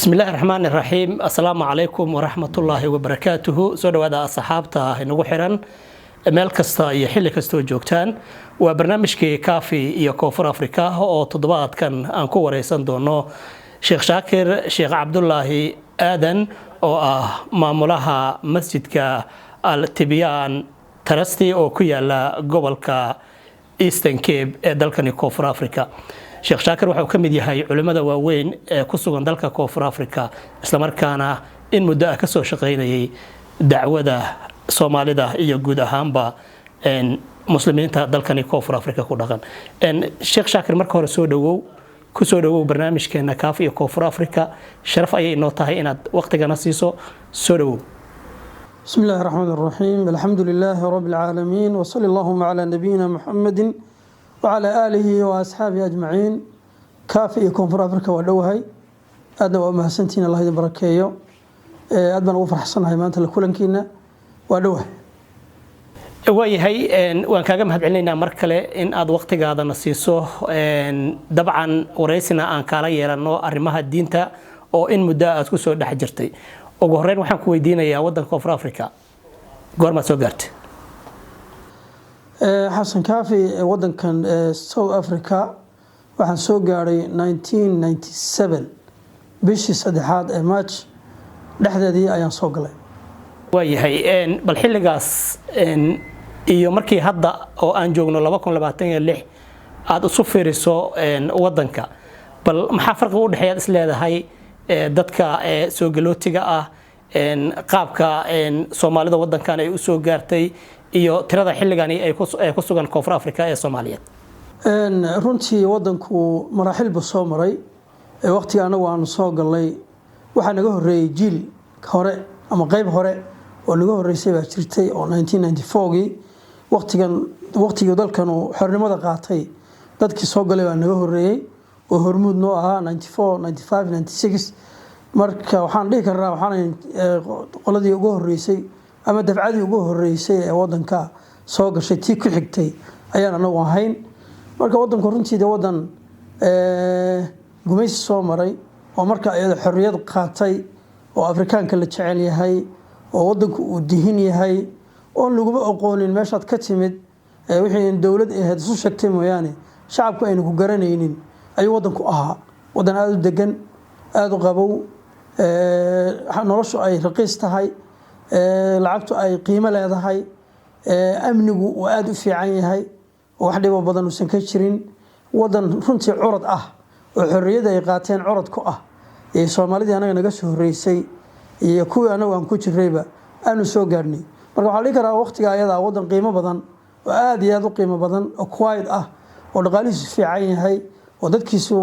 بسم الله الرحمن الرحيم السلام عليكم ورحمة الله وبركاته سو هذا أصحابته نوgu xiran meel kasta iyo xilli kasta joogtaan waa barnaamijkii Kaafi iyo Koonfur Afrika oo toddobaadkan aan ku wareysan doono Sheekh Shaakir Sheekh Cabdullaahi Aadan oo ah maamulaha masjidka Al-Tibyaan Trustee oo ku yaala gobolka Eastern Cape ee dalkani Koonfur Afrika Sheekh Shaakir waxa uu ka mid yahay culimada waaweyn ee ku sugan dalka Koonfur Afrika isla markaana in muddo ah ka soo shaqeynayay dacwada Soomaalida iyo guud ahaanba muslimiinta dalkani Koonfur Afrika ku dhaqan Sheekh Shaakir marka hore ku soo dhawow barnaamijkeena Kaafi iyo Koonfur Afrika sharaf ayay inoo tahay inaad waqtigana siiso soo dhawow بسم الله الرحمن الرحيم الحمد لله رب العالمين وصلى اللهم على نبينا محمد وعلى آله وأصحابه أجمعين كافي كونفور أفريقيا ودوهاي أدنى ومحسنتين الله يدي بركايو أدنى وفرح صنعي ما أنت لكولنكينا ودوهاي waayahay waan kaaga mahadcelinaynaa mar kale in aad waqtigaada na siiso dabcan wareysina aan kala yeelano arrimaha diinta oo in muddo aad ku soo dhex jirtay ugu horeyn waxaan ku weydiinayaa wadanka Koonfur Afrika goorma soo gaartay حسن كافي ودن كان ساوث أفريقيا waxaan soo gaaray 1997 bishii saddexaad ee March dhexdeedii ayaan soo galay waayahay bal xilligaas iyo markii hadda oo aan joogno 2026 aad isu fiiriso wadanka bal maxaa farqi u dhaxeeya is leedahay dadka soo galootiga ah qaabka Soomaalida wadankan ay u soo gaartay iyo tirada xilligani ay ku sugan Koonfur Afrika ee Soomaaliyeed runtii wadanku maraaxil buu soo maray waqtiga anagu aan soo galay waxa naga horeeyay jiil hore ama qayb hore oo naga horeysay baa jirtay oo 1994gii waqtiga dalkan uu xornimada qaatay dadkii soo galay baa naga horeeyay oo hormuud noo ahaa 94 95 96 marka waxaan dhihi karaa waxaan qoladii ugu horeysay ama dafcadii ugu horeysay ee wadanka soo gashay tii ku xigtay ayaan anagu ahayn marka wadanku runtii wadan gumaysi soo maray oo marka ay xorriyad qaatay oo Afrikaanka la jecel yahay oo wadanku uu dihin yahay oo lagu aqoonin meeshaad ka timid wixii dawlad ahayd isu sheegtay mooyaane shacabku aynu ku garanaynin ayuu wadanku ahaa wadan aad u degan aad u qabow noloshu ay raqiis tahay lacagtu ay qiimo leedahay amnigu uu aad u fiican yahay wax dhibo badan uusan ka jirin wadan runtii curad ah oo xorriyada ay qaateen curad ku ah ee Soomaalida anaga naga soo horeysay iyo kuwii anagu aan ku jirayba aanu soo gaarnay marka waxa la karaa waqtiga ayada wadan qiimo badan oo aad iyo aad u qiimo badan oo quiet ah oo dhaqaalihiisu fiican yahay oo dadkiisu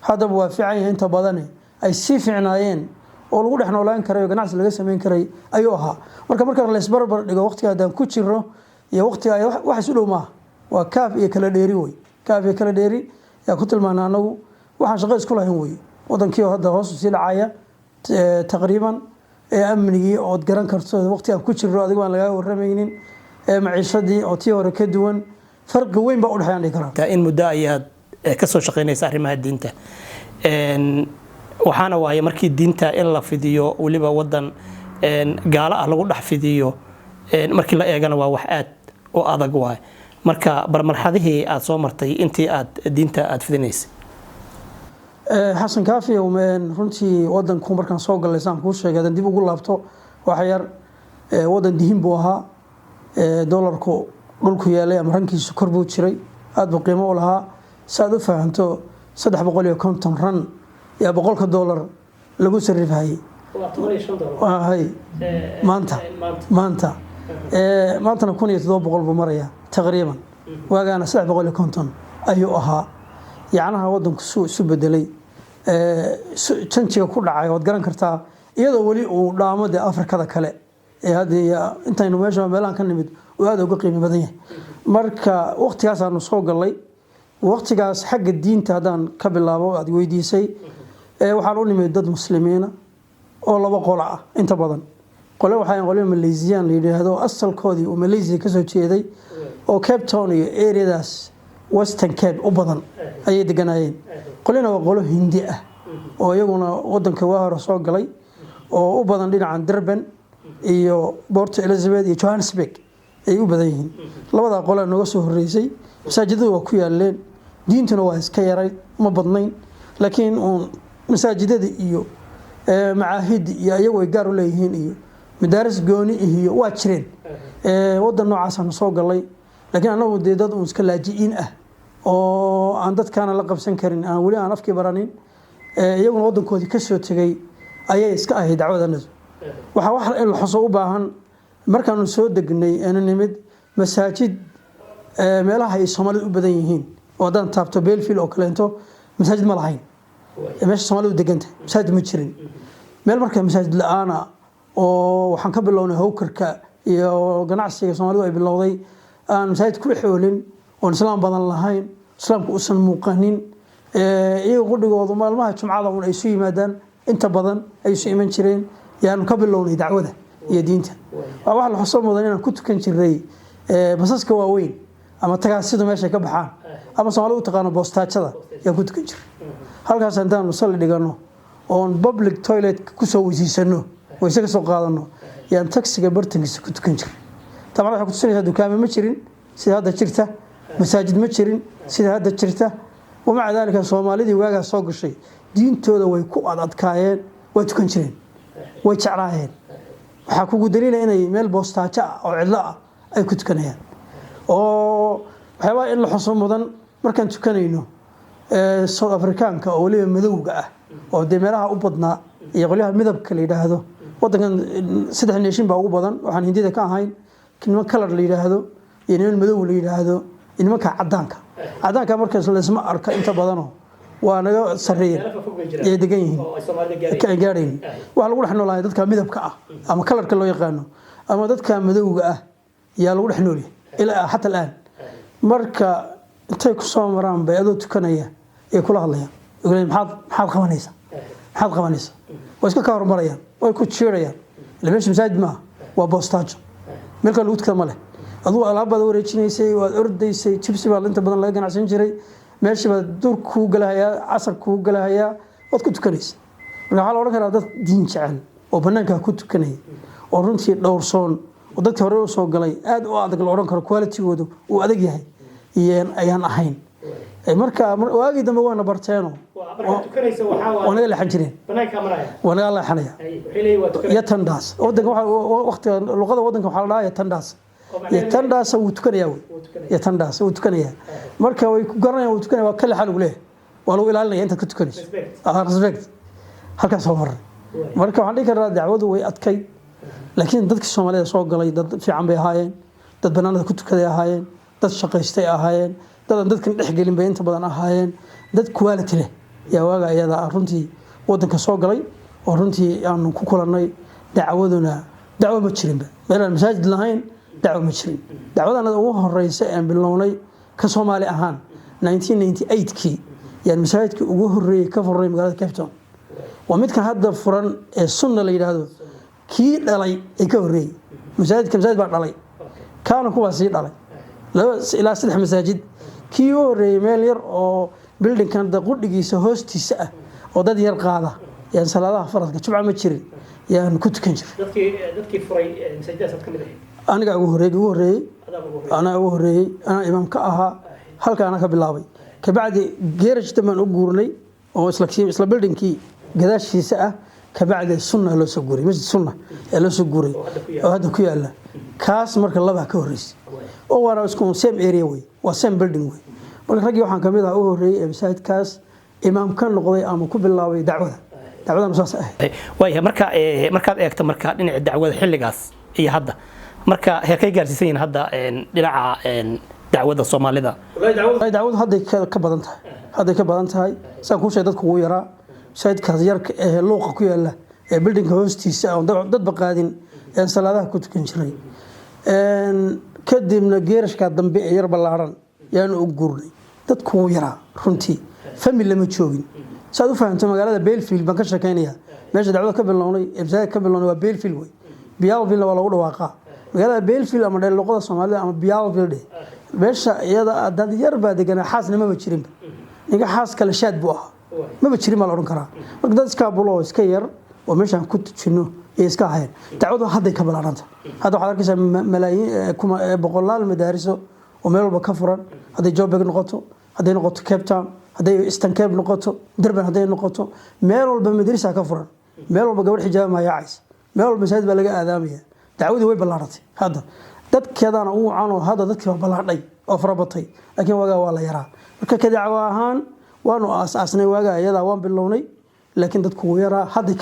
hadaba waa fiican yahay inta badan ay si fiicnaayeen oo lagu dhex noolaan karay ganacsi laga sameyn karay ayuu ahaa marka la isbarbar dhigo waqtiga hadaan ku jirno iyo waqtiga wax isu dhow ma waa kaaf iyo kala dheeri way kaaf iyo kala dheeri yaa ku tilmaanaa anagu waxaan shaqo isku lahayn way wadankii hadda hoos u sii dhacaya taqriiban amnigii oo garan karto waqtiga ku jirno adiga aan laga waramaynin maciishadii oo tii hore ka duwan farqi weyn baa u dhaxaynay karaa in muddo ayaad ka soo shaqeynaysaa arrimaha diinta waxaana waaye markii diinta in la fidiyo waliba wadan gaala ah lagu dhax fidiyo markii la eegana waa wax aad u adag waay marka barmarxadihii aad soo martay intii aad diinta aad fidinaysay حسن كافي ومن runtii wadanku markaan soo galay saan ku sheegay dib ugu laabto wax yar wadan dihin buu ahaa dollarku dhulku yaalay ama rankiisu kor buu jiray aad buu qiimo u lahaa saad u fahanto 350 ran ya $100 lagu sarifayay hay maanta maantana 1700 buu maraya taqriiban waagaana 350 ayuu ahaa yacnaha wadanku soo bedelay change ku dhacay wad garan kartaa iyadoo wali uu dhaamada Afrikada kale ee hadda intaynu meelaan ka nimid oo aad uga qiimo badan yahay marka waqtigaas aanu soo galay waqtigaas xagga diinta hadaan ka bilaabo aad weydiisay waxaan u nimid dad muslimiina oo laba qolo ah inta badan qolo waxaan qolo Malaysian la yiraahdo asalkoodii oo Malaysia ka soo jeeday oo Cape Town iyo areadaas Western Cape u badan ayay deganayeen qolina waa qolo Hindi ah oo iyaguna wadanka waa hore soo galay oo u badan dhinacan Durban iyo Port Elizabeth iyo Johannesburg ay u badan yihiin labada qole naga soo horeysay masaajidadu waa ku yaaleen diintuna waa iska yaray ma badnayn laakiin masaajidada iyo macaahid iyo ayagu ay gaar u leeyihiin iyo madaaris gooni iyo waa jireen wadan noocaas aan soo galay laakiin anagu dad iska laajiin ah oo aan dadkana la qabsan karin aan wali aan afkii baranin iyaguna wadankoodii ka soo tagay ayay iska ahayd dacwadana waxa in la xuso u baahan markaan soo degnay aan nimid masaajid meelaha ay Soomaalidu u badan yihiin oo daan taabto Belfield oo kaleento masaajid ma lahayn meesha Soomaalidu deganta masaajid ma jirin meel markaa masaajid la'aana oo waxaan ka bilownay hawkarka iyo ganacsiga Soomaalidu ay bilowday aan masaajid ku xoolin oo islaam badan lahayn islaamku uusan muuqanin iyagu qudhigoodu maalmaha jumcada ay soo yimaadaan inta badan ay soo iman jireen yaan ka bilownay dacwada iyo diinta waxa la xuso mudan inaan ku tukan jiray basaska waaweyn ama tagaasida meesha ka baxaan ama Soomaalidu u taqaan boostaajada yaan ku tukan jiray halkaas intaan soo dhigano oo public toilet ku soo weysiisano oo isaga soo qaadano yaan taxiga bartankiisa ku tukan jiray taban waxa ku tusinaysaa dukaamo ma jirin sida hadda jirta masaajid ma jirin sida hadda jirta ومع ذلك Soomaalidii waaga soo gashay diintooda way ku adadkaayeen way tukan jireen way jeclaayeen waxa kugu daliilay inay meel boostaajo oo cidlo ah ay ku tukanayaan oo waxba in la xuso mudan markaan tukanayno South Africaanka oo waliba madowga ah oo deemeeraha u badnaa iyo qoliyaha midabka la yiraahdo wadankan saddex nation baa ugu badan waxaan hindida ka ahayn kinma color la yiraahdo iyo madow la yiraahdo inma cadaanka markaas la isma arka inta badan waa naga sareeyay ee degan yihiin ka gaareen waxa lagu dhaxnoolahay dadka midabka ah ama colorka loo yaqaano ama dadka madowga ah yaa lagu dhaxnoolay ilaa hatta الان marka intay ku soo maraan bayado tukanaya ee kula hadlayaan ogalay maxaad qabanaysa way iska ka hormarayaan way ku jiirayaan leeyahay masaajid ma waa boostaajo marka lagu tukada ma leh aduu alaabada wareejinaysay waad ordaysay chipsi baa inta badan laga ganacsan jiray meeshii baa durku galaya casar ku galaya wad ku tukanaysa marka waxa la oran karaa dad diin jecel oo banaanka ku tukanay oo runtii dhowrsoon oo dadka hore u soo galay aad u adag la oran karo quality-goodu uu adag yahay ayaan ahayn marka waagi dambe waana barteeno tukanaysa waxa waa la xajireen banaanka maraya wanaga la xanaya ya tandaas wadanka waxa luqada wadanka waxa la dhahaa tandaas tandaas uu tukanaya marka way ku garanayaan uu tukanaya waa kala xal u leeyahay waa lagu ilaalinaya inta ka tukanayso respect halkaas oo marka waxaan dhigi karaa dacwadu way adkay laakiin dadka Soomaalida soo galay dad fiican bay ahaayeen dad banaanada ku tukaday ahaayeen dad shaqaystay ahaayeen dad dadkan dhexgelin bay inta badan ahaayeen dad quality leh yaa waaga ayada runtii wadanka soo galay oo runtii aan ku kulanay dacwaduna dacwo ma jirin meel masaajid lahayn dacwo ma jirin dacwadana ugu horeysay aan bilownay ka Soomaali ahaan 1998kii yaan masaajidka ugu horeeyay ka furay magaalada Cape Town waa midka hadda furan ee sunna la yiraahdo kii dhalay ee ka horeeyay masaajid baa dhalay kaana kuwa sii dhalay ilaa 3 masaajid kii horeeyay meel yar oo building kan qudhigiisa hoostiisa ah oo dad yar qaada yaan salaadaha faradka jumca ma jirin yaan ku tukan jiray dadkii furay masaajiddaas ka mid ah aniga ugu horeeyay ana imaam ka ahaa halka ana ka bilaabay ka bacdi geeraj taman u guurnay oo isla buildingkii gadaashiisa ah ka bacdi sunna loo soo guuray masjid sunna ee loo soo guuray oo hadda ku yaala kaas marka laba ka horeysay oo waana isku same area way waa same building way marka ragii waxaan kamid ah u horeeyay masaajidkaas imaam ka noqday ama ku bilaabay dacwada saas ah way markaad eegto marka dhinaca dacwada xilligaas iyo hadda marka heerkay gaarsiisayeen hadda dhinaca dacwada Soomaalida dacwada hadda ka badan tahay saan ku sheegay dadku ugu yaraa sayidkaas yarka ee luuqa ku yaala ee buildingka hoostiisa oo dad baqaadin ee salaadaha ku tukan jiray kadibna geerashka dambe ee yar balaaran yaan u guurnay dadku ugu yaraa runtii family lama joogin saad u fahanto magaalada Belfield baan ka shaqeynaya meesha dacwada ka bilownay ka bilownay waa Belfield way Belfield waa lagu dhawaaqaa magaalada Belfield ama dheel luqada Soomaalida ama Belfield meesha iyada dad yar baa deganaa xaasnimo ma jirin ninka xaas kala shaad buu ahaa maba jirin ma la oran karaa marka dad iska bulo iska yar oo meeshan ku tujino ee iska hayn dacwadu hadday ka balaaranta hadda waxaad arkaysaa malaayiin kuma boqolaal madaariso oo meel walba ka furan hadday Joburg noqoto hadday noqoto Cape Town hadday Eastern Cape noqoto Durban hadday noqoto meel walba madrasa ka furan meel walba gabadh xijaab ma yaacaysa meel walba masaajid baa laga aadaamaya dacwadu way balaarantay hadda dadkeedana uu caano hadda dadkii balaadhay oo farabatay laakiin waa la yaraa marka ka dacwo ahaan waanu aasnay waaga ayada waan bilownay laakiin dadku yaraa hadda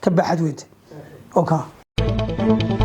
ka baxad weynta okay